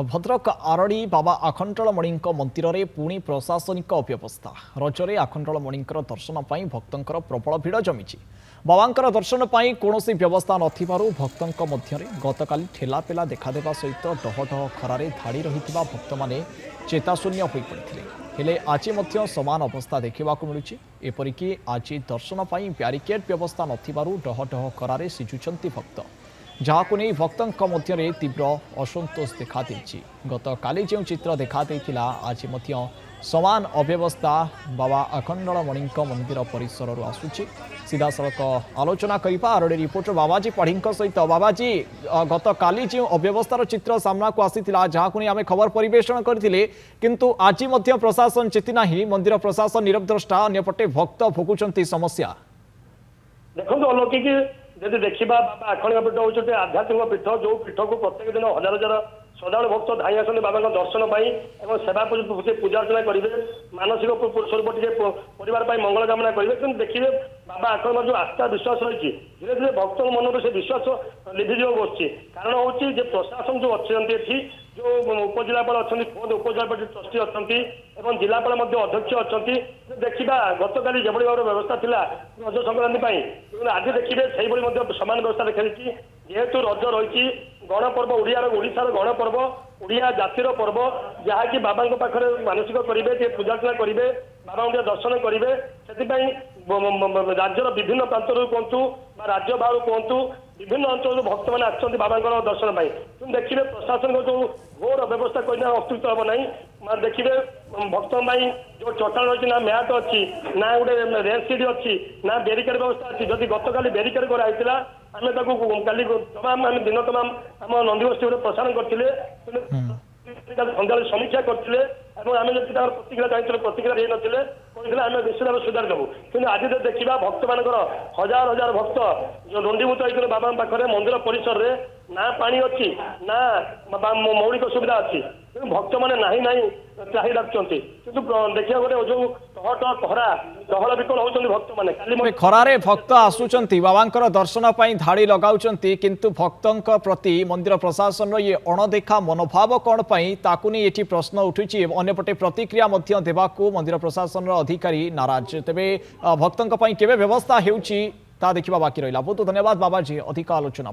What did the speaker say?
भद्रक आरड़ी बाबा आखंडलमणि मंदिर में पुणी प्रशासनिक अव्यवस्था रजरे आखंडलमणि दर्शन पर भक्तों प्रबल भिड़ जमी बाबा दर्शन पर कौन व्यवस्था नक्तों मध्य गतकाली ठेलापेला देखादेवा सहित डहडह खरारे धाड़ी रही भक्त मैंने चेताशून्य हो पड़ते हेले आज समान अवस्था देखा मिलूँ एपरिक आज दर्शन पर ब्यारिकेड व्यवस्था नडहडह खरारे सिझुंट भक्त जहां नहीं भक्तों मध्य तीव्र असंतोष देखा गतकाली जो चित्र देखा आज समान अव्यवस्था बाबा आखंडलमणि मंदिर परिसर आसूची सीधा सड़क आलोचना करबा आरडी रिपोर्टर बाबाजी पढ़ी सहित बाबाजी गतकाली जो अव्यवस्थार चित्र सामना को आसीथिला जहां को आम खबर परिवेषण करथिले किंतु आज प्रशासन चेतिना मंदिर प्रशासन नीरवद्रष्टा अन्यपटे भक्त भोगुचंती समस्या देखो अलौकिक जब देखा बाबा आखंड पीठ हूँ आध्यात्मिक पीठ जो पीठ को प्रत्येक दिन हजार हजार श्रद्धा भक्त धाई आसते बाबा दर्शन पर सेवा पूजा अर्चना करेंगे मानसिक स्वरूप टे परिवार मंगल कामना करेंगे कि देखिए बाबा आखंड जो आस्था विश्वास रही धीरे धीरे भक्त मन से विश्वास लिभिज बसुच्छी कारण हूँ प्रशासन जो अच्छी जो उपजिलापाल अच्छा खोद उपजिलापाल ट्रस्टी अच्छा जिलापाल अध्यक्ष अच्छा देखा गतकाली जो भाव व्यवस्था था रज संक्रांति आज देखिए से समान व्यवस्था देखा जेहेतु रज रही गणपर्व ओडिशार गणपर्व ओडिया जातिर पर्व जहाँकि बाबा पाखे मानसिक करेंगे पूजार्चना करेंगे बाबा दर्शन करेंगे से राज्यर विभिन्न प्रांतर कहतु राज्य बाहर कहतु विभिन्न अंचल भक्त मैंने आसते बाबा दर्शन पर तुम देखिए प्रशासन जो घोर व्यवस्था करना अस्तित्व हम ना देखिए भक्त जो चट्टान रही ना मैट अच्छी ना गोटे रेल सीट अच्छी ना बेरिकेड व्यवस्था अच्छी जदि गतकाली बेरिकेड कराई आम काली तमाम आम दिन तमाम आम नंदीगोष्ठी प्रसारण करते सन्ध्या समीक्षा करते आम जब प्रतिक्रिया चाहिए प्रतिक्रिया दे नथिले कहते आम निश्चित भाव सुधार देवु कि आज देखा भक्त मान हजार हजार भक्त जो दंडीभूत होते बाबा पाखे मंदिर परिसर में ना पानी अच्छी ना मौलिक सुविधा अच्छी भक्त मैंने ना चाही डाकुंट कि देखा गले जो टहट खरा डहल विकल होती भक्त मैंने खरारे भक्त आसुंच बाबा दर्शन पर धाड़ी लगाउंट किंतु भक्तों प्रति मंदिर प्रशासन ये अणदेखा मनोभाव कौन ताकू नहीं ये प्रश्न उठुची अन्यपटे प्रतिक्रिया देवाकू मंदिर प्रशासन अधिकारी नाराज तेबे भक्तों केवे व्यवस्था होता देखा बाकी रहा बहुत धन्यवाद बाबाजी अधिक आलोचना।